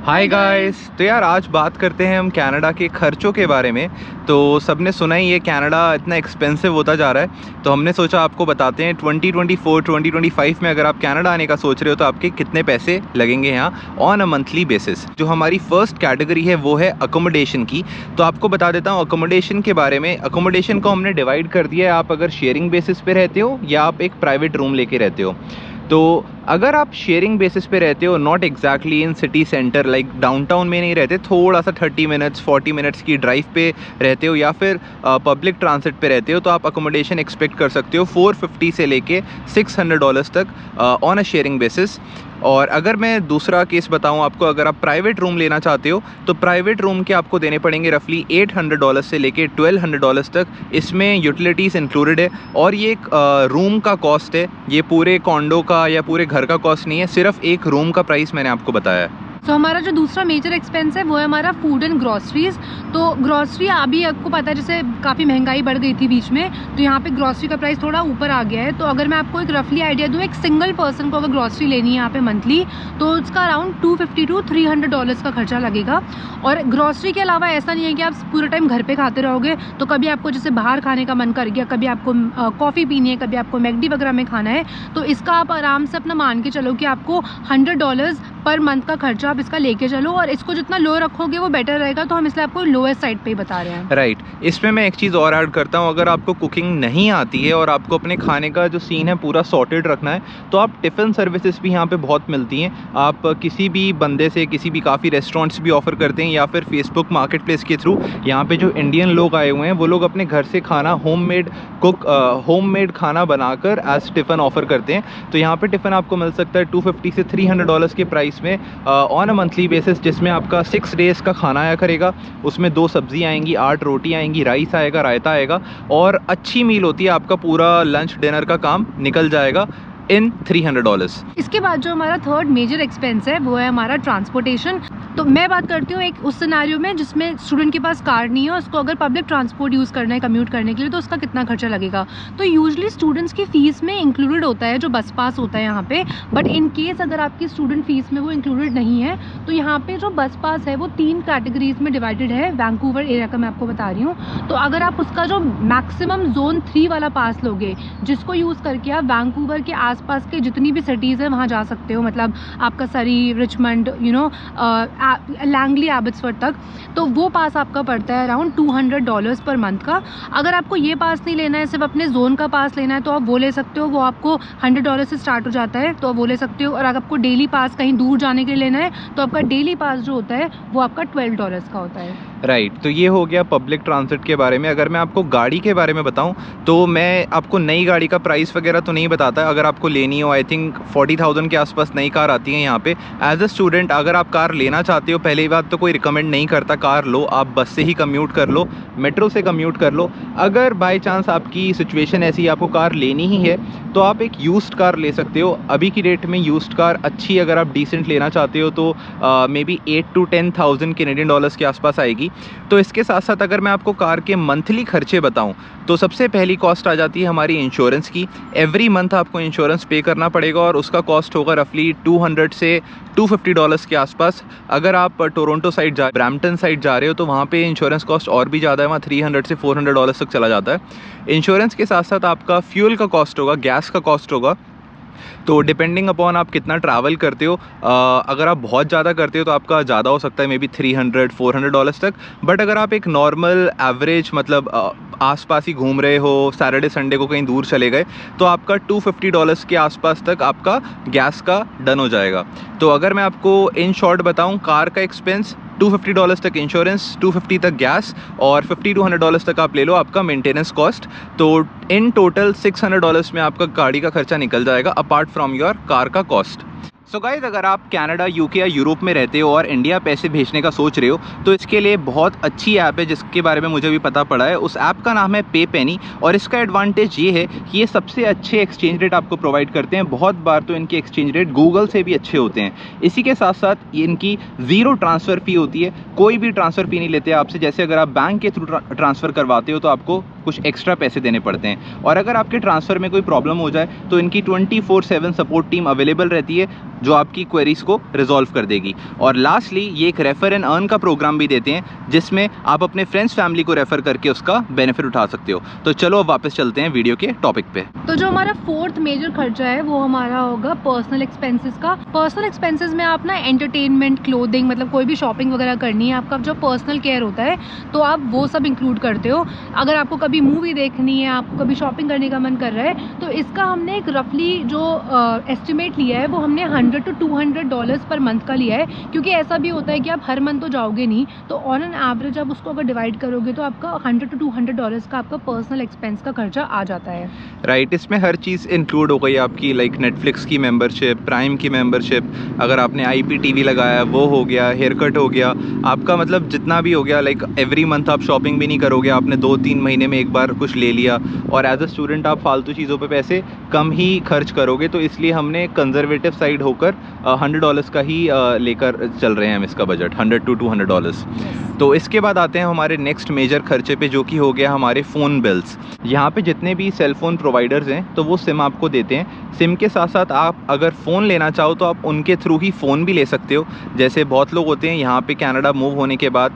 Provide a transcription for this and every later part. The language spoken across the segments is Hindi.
Hi guys. तो यार आज बात करते हैं हम कनाडा के खर्चों के बारे में। तो सबने सुना ही है कनाडा इतना एक्सपेंसिव होता जा रहा है, तो हमने सोचा आपको बताते हैं 2024 2025 में अगर आप कनाडा आने का सोच रहे हो तो आपके कितने पैसे लगेंगे यहाँ ऑन अ मंथली बेसिस। जो हमारी फर्स्ट कैटेगरी है वो है अकोमोडेशन की। तो आपको बता देता हूँ अकोमोडेशन के बारे में। अकोमोडेशन को हमने डिवाइड कर दिया है, आप अगर शेयरिंग बेसिस पे रहते हो या आप एक प्राइवेट रूम लेके रहते हो। तो अगर आप शेयरिंग बेसिस पे रहते हो, not exactly in city centre like downtown में नहीं रहते, थोड़ा सा 30 मिनट्स 40 मिनट्स की ड्राइव पे रहते हो या फिर पब्लिक ट्रांसिट पे रहते हो, तो आप अकोमोडेशन एक्सपेक्ट कर सकते हो 450 से लेके $600 तक ऑन अ शेयरिंग बेसिस। और अगर मैं दूसरा केस बताऊं आपको, अगर आप प्राइवेट रूम लेना चाहते हो तो प्राइवेट रूम के आपको देने पड़ेंगे रफली $800 से लेके $1200 तक। इसमें यूटिलिटीज़ इंक्लूडेड है और ये एक रूम का कॉस्ट है, ये पूरे कॉन्डो का या पूरे घर का कॉस्ट नहीं है, सिर्फ एक रूम का प्राइस मैंने आपको बताया है। तो हमारा जो दूसरा मेजर एक्सपेंस है वो है हमारा फूड एंड ग्रॉसरीज। तो ग्रॉसरी अभी आपको पता है जैसे काफ़ी महंगाई बढ़ गई थी बीच में, तो यहाँ पे ग्रॉसरी का प्राइस थोड़ा ऊपर आ गया है। तो अगर मैं आपको एक रफली आइडिया दूँ, एक सिंगल पर्सन को अगर ग्रॉसरी लेनी है यहाँ पे मंथली, तो उसका अराउंड $250 to $300 का खर्चा लगेगा। और ग्रॉसरी के अलावा ऐसा नहीं है कि आप पूरे टाइम घर पर खाते रहोगे, तो कभी आपको जैसे बाहर खाने का मन कर गया, कभी आपको कॉफ़ी पीनी है, कभी आपको मैकडी वगैरह में खाना है, तो इसका आप आराम से अपना मान के चलो कि आपको $100 पर मंथ का खर्चा आप इसका लेके चलो। और इसको जितना लो रखोगे वो बेटर रहेगा, तो हम इसलिए आपको लोएस्ट साइड पे ही बता रहे हैं। राइट। इसमें मैं एक चीज़ और ऐड करता हूँ, अगर आपको कुकिंग नहीं आती है और आपको अपने खाने का जो सीन है पूरा सॉर्टेड रखना है, तो आप टिफ़िन सर्विसेज भी यहाँ पे बहुत मिलती हैं। आप किसी भी बंदे से, किसी भी काफ़ी रेस्टोरेंट्स भी ऑफ़र करते हैं या फिर फेसबुक मार्केट प्लेस के थ्रू यहाँ पे जो इंडियन लोग आए हुए हैं वो लोग अपने घर से खाना होममेड खाना बनाकर एज टिफ़िन ऑफ़र करते हैं। तो यहाँ पे टिफ़िन आपको मिल सकता है $250 से $300 के प्राइस में ऑन अ मंथली बेसिस, जिसमें आपका 6 डेज़ का खाना आया करेगा। उसमें 2 सब्जी आएंगी, 8 रोटी आएंगी, राइस आएगा, रायता आएगा और अच्छी मील होती है। आपका पूरा लंच डिनर का काम निकल जाएगा इन $300। इसके बाद जो हमारा थर्ड मेजर एक्सपेंस है वो है हमारा ट्रांसपोर्टेशन। तो मैं बात करती हूँ एक उस सिनेरियो में जिसमें स्टूडेंट के पास कार नहीं है, उसको अगर पब्लिक ट्रांसपोर्ट यूज़ करना है कम्यूट करने के लिए, तो उसका कितना खर्चा लगेगा। तो यूजुअली स्टूडेंट्स की फ़ीस में इंक्लूडेड होता है जो बस पास होता है यहाँ पे, बट इन केस अगर आपकी स्टूडेंट फ़ीस में वो इंक्लूडेड नहीं है, तो यहाँ पे जो बस पास है वो 3 कैटेगरीज में डिवाइडेड है। वैंकूवर एरिया का मैं आपको बता रही हूँ। तो अगर आप उसका जो मैक्सिमम जोन 3 वाला पास लोगे, जिसको यूज़ करके आप वैंकूवर के आसपास के जितनी भी सिटीज़ हैं वहाँ जा सकते हो, मतलब आपका सरी, रिचमंड, लैंगली, एबट्सफोर्ड तक, तो वो पास आपका पड़ता है अराउंड $200 पर मंथ का। अगर आपको ये पास नहीं लेना है, सिर्फ अपने जोन का पास लेना है, तो आप वो ले सकते हो। वो आपको $100 से स्टार्ट हो जाता है, तो आप वो ले सकते हो। और अगर आपको डेली पास कहीं दूर जाने के लिए लेना है, तो आपका डेली पास जो होता है वो आपका $12 का होता है। राइट। तो ये हो गया पब्लिक ट्रांसिट के बारे में। अगर मैं आपको गाड़ी के बारे में बताऊं तो मैं आपको नई गाड़ी का प्राइस वगैरह तो नहीं बताता। अगर आपको लेनी हो, आई थिंक 40,000 के आसपास नई कार आती है यहाँ पे। एज अ स्टूडेंट अगर आप कार लेना चाहते हो, पहली बात तो कोई रिकमेंड नहीं करता कार लो, आप बस से ही कम्यूट कर लो, मेट्रो से कम्यूट कर लो। अगर बाई चांस आपकी सिचुएशन ऐसी आपको कार लेनी ही है, तो आप एक यूज्ड कार ले सकते हो। अभी की डेट में यूज्ड कार अच्छी, अगर आप डिसेंट लेना चाहते हो तो may be 8 to 10,000 Canadian dollars के आसपास आएगी। तो इसके साथ साथ अगर मैं आपको कार के मंथली खर्चे बताऊं, तो सबसे पहली कॉस्ट आ जाती है हमारी इंश्योरेंस की। एवरी मंथ आपको इंश्योरेंस पे करना पड़ेगा और उसका कॉस्ट होगा रफली $200 से $250 के आसपास। अगर आप टोरंटो साइड ब्रैम्पटन साइड जा रहे हो तो वहाँ पे इंश्योरेंस कॉस्ट और भी ज़्यादा है, वहाँ $300 से $400 तक चला जाता है। इंश्योरेंस के साथ साथ आपका फ्यूल का कॉस्ट होगा, गैस का कॉस्ट होगा। तो डिपेंडिंग अपॉन आप कितना ट्रैवल करते हो, अगर आप बहुत ज़्यादा करते हो तो आपका ज़्यादा हो सकता है, मे बी $300-400 तक। बट अगर आप एक नॉर्मल एवरेज मतलब आसपास ही घूम रहे हो, सैटरडे संडे को कहीं दूर चले गए, तो आपका $250 के आसपास तक आपका गैस का डन हो जाएगा। तो अगर मैं आपको इन शॉर्ट बताऊं, कार का एक्सपेंस $250 तक इंश्योरेंस, $250 तक गैस और $50 to $100 तक आप ले लो आपका मेंटेनेंस कॉस्ट। तो इन टोटल $600 में आपका गाड़ी का खर्चा निकल जाएगा अपार्ट फ्रॉम योर कार का कॉस्ट। सो गाइस, अगर आप कनाडा, यूके या यूरोप में रहते हो और इंडिया पैसे भेजने का सोच रहे हो, तो इसके लिए बहुत अच्छी ऐप है जिसके बारे में मुझे भी पता पड़ा है। उस ऐप का नाम है पेपेनी और इसका एडवांटेज ये है कि ये सबसे अच्छे एक्सचेंज रेट आपको प्रोवाइड करते हैं। बहुत बार तो इनके एक्सचेंज रेट गूगल से भी अच्छे होते हैं। इसी के साथ साथ इनकी ज़ीरो ट्रांसफ़र फ़ी होती है, कोई भी ट्रांसफ़र फ़ी नहीं लेते आपसे। जैसे अगर आप बैंक के थ्रू ट्रांसफ़र करवाते हो तो आपको कुछ एक्स्ट्रा पैसे देने पड़ते हैं। और अगर आपके ट्रांसफ़र में कोई प्रॉब्लम हो जाए तो इनकी 24/7 सपोर्ट टीम अवेलेबल रहती है जो आपकी क्वेरीज को रिजॉल्व कर देगी। और लास्टली ये एक रेफ़र एंड अर्न का प्रोग्राम भी देते हैं जिसमें आप अपने फ्रेंड्स फैमिली को रेफ़र करके उसका बेनिफिट उठा सकते हो। तो चलो अब वापस चलते हैं वीडियो के टॉपिक पे। तो जो हमारा फोर्थ मेजर खर्चा है वो हमारा होगा पर्सनल एक्सपेंसेस का। पर्सनल एक्सपेंसेस में आप ना एंटरटेनमेंट, क्लोथिंग, मतलब कोई भी शॉपिंग वगैरह करनी है, आपका जो पर्सनल केयर होता है तो आप वो सब इंक्लूड करते हो। अगर आपको कभी मूवी देखनी है, आपको कभी शॉपिंग करने का मन कर रहा है, तो इसका हमने एक रफली जो एस्टिमेट लिया है वो हमने $100 to $200 पर मंथ का लिया है, क्योंकि ऐसा भी होता है कि आप हर मंथ तो जाओगे नहीं, तो ऑन एन एवरेज आप उसको अगर डिवाइड करोगे तो आपका $100 to $200 का आपका पर्सनल एक्सपेंस का खर्चा आ जाता है। राइट, इसमें हर चीज़ इंक्लूड हो गई आपकी, लाइक नेटफ्लिक्स की मेंबरशिप, प्राइम की मेंबरशिप, अगर आपने IPTV लगाया वो हो गया, हेयर कट हो गया आपका, मतलब जितना भी हो गया। लाइक एवरी मंथ आप शॉपिंग भी नहीं करोगे, आपने 2-3 महीने में एक बार कुछ ले लिया, और एज अ स्टूडेंट आप फालतू चीज़ों पे पैसे कम ही खर्च करोगे। तो इसलिए हमने कंजर्वेटिव साइड होकर $100 का ही लेकर चल रहे हैं हम इसका बजट, $100 to $200। तो इसके बाद आते हैं हमारे नेक्स्ट मेजर खर्चे पे, जो कि हो गया हमारे फ़ोन बिल्स। यहाँ पे जितने भी सेल फ़ोन प्रोवाइडर्स हैं तो वो सिम आपको देते हैं। सिम के साथ साथ आप अगर फ़ोन लेना चाहो तो आप उनके थ्रू ही फ़ोन भी ले सकते हो। जैसे बहुत लोग होते हैं यहाँ पे कनाडा मूव होने के बाद,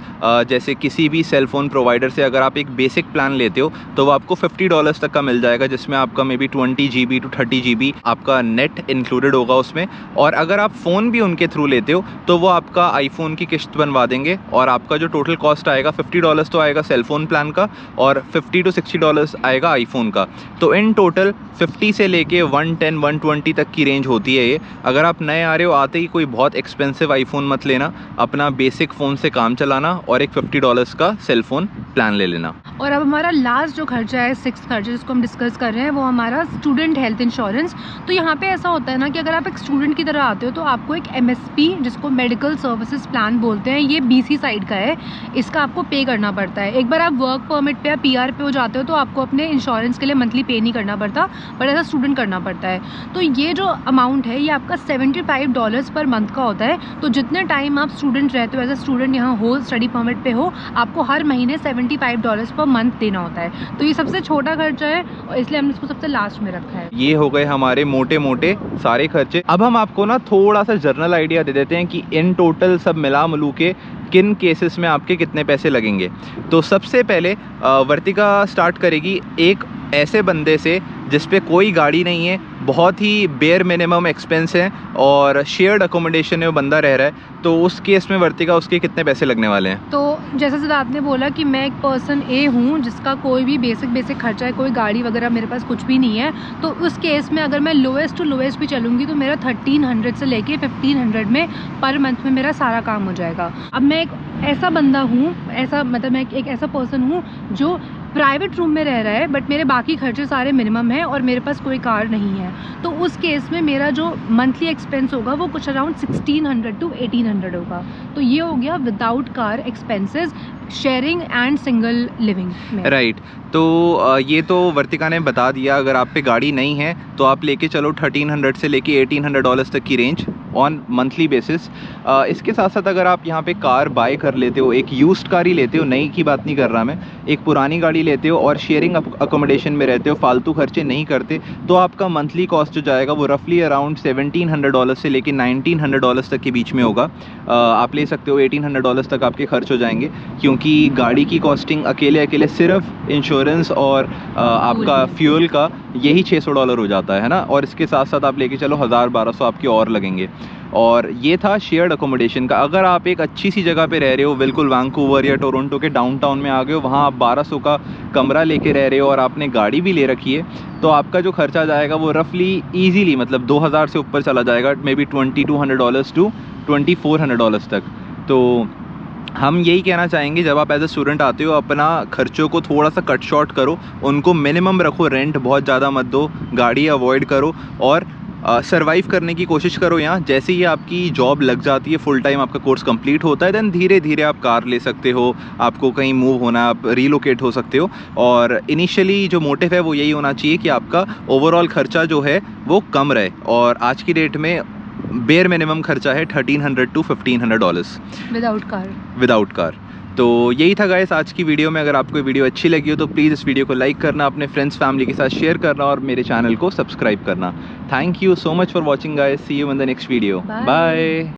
जैसे किसी भी सेल फ़ोन प्रोवाइडर से अगर आप एक बेसिक प्लान लेते हो तो वो आपको $50 तक का मिल जाएगा, जिसमें आपका may be 20 GB to 30 GB आपका नेट इंक्लूडेड होगा उसमें। और अगर आप फ़ोन भी उनके थ्रू लेते हो तो वो आपका आईफोन की किस्त बनवा देंगे, और आपका जो टोटल कॉस्ट आएगा $50 तो आएगा सेल फ़ोन प्लान का, और $50 to $60 आएगा आईफोन का। तो इन टोटल 50 से लेके 110-120 तक की रेंज होती है ये। अगर आप नए आ रहे हो, आते ही कोई बहुत एक्सपेंसिव आईफोन मत लेना, अपना बेसिक फ़ोन से काम चलाना और एक $50 का सेल फ़ोन प्लान ले लेना। और अब हमारा लास्ट जो खर्चा है, सिक्स्थ खर्चा जिसको हम डिस्कस कर रहे हैं, वो हमारा स्टूडेंट हेल्थ इंश्योरेंस। तो यहाँ पे ऐसा होता है ना कि अगर आप एक स्टूडेंट की तरह आते हो तो आपको एक MSP, जिसको मेडिकल सर्विसेज प्लान बोलते हैं, ये BC साइड का है, इसका आपको पे करना पड़ता है। एक बार आप वर्क परमिट पे या PR पे हो जाते हो तो आपको अपने इंश्योरेंस के लिए मंथली पे नहीं करना पड़ता, बट एज अ स्टूडेंट करना पड़ता है। तो ये जो अमाउंट है ये आपका $75 पर मंथ का होता है। तो जितने टाइम आप स्टूडेंट रहते हो, एज अ स्टूडेंट यहाँ हो, स्टडी परमिट पे हो, आपको हर महीने $75 पर मंथ देना होता है। तो ये सबसे छोटा खर्चा है और इसलिए हमने इसको सबसे लास्ट में रखा है। ये हो गए हमारे मोटे मोटे सारे खर्चे। अब हम आपको ना थोड़ा सा जर्नल आइडिया दे देते हैं कि इन टोटल सब मिला मिलू के किन केसेस में आपके कितने पैसे लगेंगे। तो सबसे पहले वर्तिका स्टार्ट करेगी एक ऐसे बंदे से जिस पे कोई गाड़ी नहीं है, बहुत ही बेयर मिनिमम एक्सपेंस है और शेयर्ड अकोमोडेशन में वो बंदा रह रहा है। तो उस केस में वर्तिका उसके कितने पैसे लगने वाले हैं? तो जैसे सिद्धार्थ ने बोला कि मैं एक पर्सन A हूँ जिसका कोई भी बेसिक खर्चा है, कोई गाड़ी वगैरह मेरे पास कुछ भी नहीं है, तो उस केस में अगर मैं लोएस्ट टू लोएस्ट भी चलूँगी तो मेरा 1300 से लेके 1500 में पर मंथ में मेरा सारा काम हो जाएगा। अब मैं एक ऐसा बंदा हूँ, ऐसा मतलब मैं एक ऐसा पर्सन हूँ जो प्राइवेट रूम में रह रहा है, बट मेरे बाकी खर्चे सारे मिनिमम हैं और मेरे पास कोई कार नहीं है। तो उस केस में मेरा जो मंथली एक्सपेंस होगा वो कुछ अराउंड 1600 to 1800 होगा। तो ये हो गया without car expenses, sharing and single living में। राइट। तो ये तो वर्तिका ने बता दिया। अगर आप पे गाड़ी नहीं है तो आप लेके चलो 1300 से लेके $1800 तक की रेंज ऑन मंथली बेसिस। इसके साथ साथ अगर आप यहाँ पे कार बाय कर लेते हो, एक यूज्ड कार ही लेते हो, नई की बात नहीं कर रहा मैं, एक पुरानी गाड़ी लेते हो और शेयरिंग अकोमोडेशन में रहते हो, फालतू खर्चे नहीं करते, तो आपका मंथली कॉस्ट जो जाएगा वो रफली अराउंड $1700 से लेके $1900 तक के बीच में होगा। आप ले सकते हो $1800 तक आपके खर्च हो जाएंगे, क्योंकि गाड़ी की कॉस्टिंग अकेले सिर्फ इंश्योरेंस और आपका फ्यूल का यही $600 हो जाता है ना। और इसके साथ साथ आप लेके चलो 1000-1200 आपके और लगेंगे। और ये था शेयर्ड अकोमोडेशन का। अगर आप एक अच्छी सी जगह पे रह रहे हो, बिल्कुल वैंकूवर या टोरंटो के डाउनटाउन में आ गए हो, वहाँ आप 1200 का कमरा लेके रह रहे हो और आपने गाड़ी भी ले रखी है, तो आपका जो खर्चा जाएगा वो रफली ईजीली मतलब 2000 से ऊपर चला जाएगा, मे बी $2200 to $2400 तक। तो हम यही कहना चाहेंगे, जब आप एज अ स्टूडेंट आते हो अपना खर्चों को थोड़ा सा कट शॉर्ट करो, उनको मिनिमम रखो, रेंट बहुत ज़्यादा मत दो, गाड़ी अवॉइड करो और सर्वाइव करने की कोशिश करो यहाँ। जैसे ही आपकी जॉब लग जाती है, फुल टाइम आपका कोर्स कंप्लीट होता है, देन धीरे धीरे आप कार ले सकते हो, आपको कहीं मूव होना, आप रीलोकेट हो सकते हो। और इनिशियली जो मोटिव है वो यही होना चाहिए कि आपका ओवरऑल खर्चा जो है वो कम रहे। और आज की डेट में बेयर मिनिमम खर्चा है $1300 to $1500 without car. Without car. तो यही था गाइस आज की वीडियो में। अगर आपको ये वीडियो अच्छी लगी हो तो प्लीज़ इस वीडियो को लाइक करना, अपने फ्रेंड्स फैमिली के साथ शेयर करना और मेरे चैनल को सब्सक्राइब करना। Thank you so much for watching guys, see you in the next video, bye.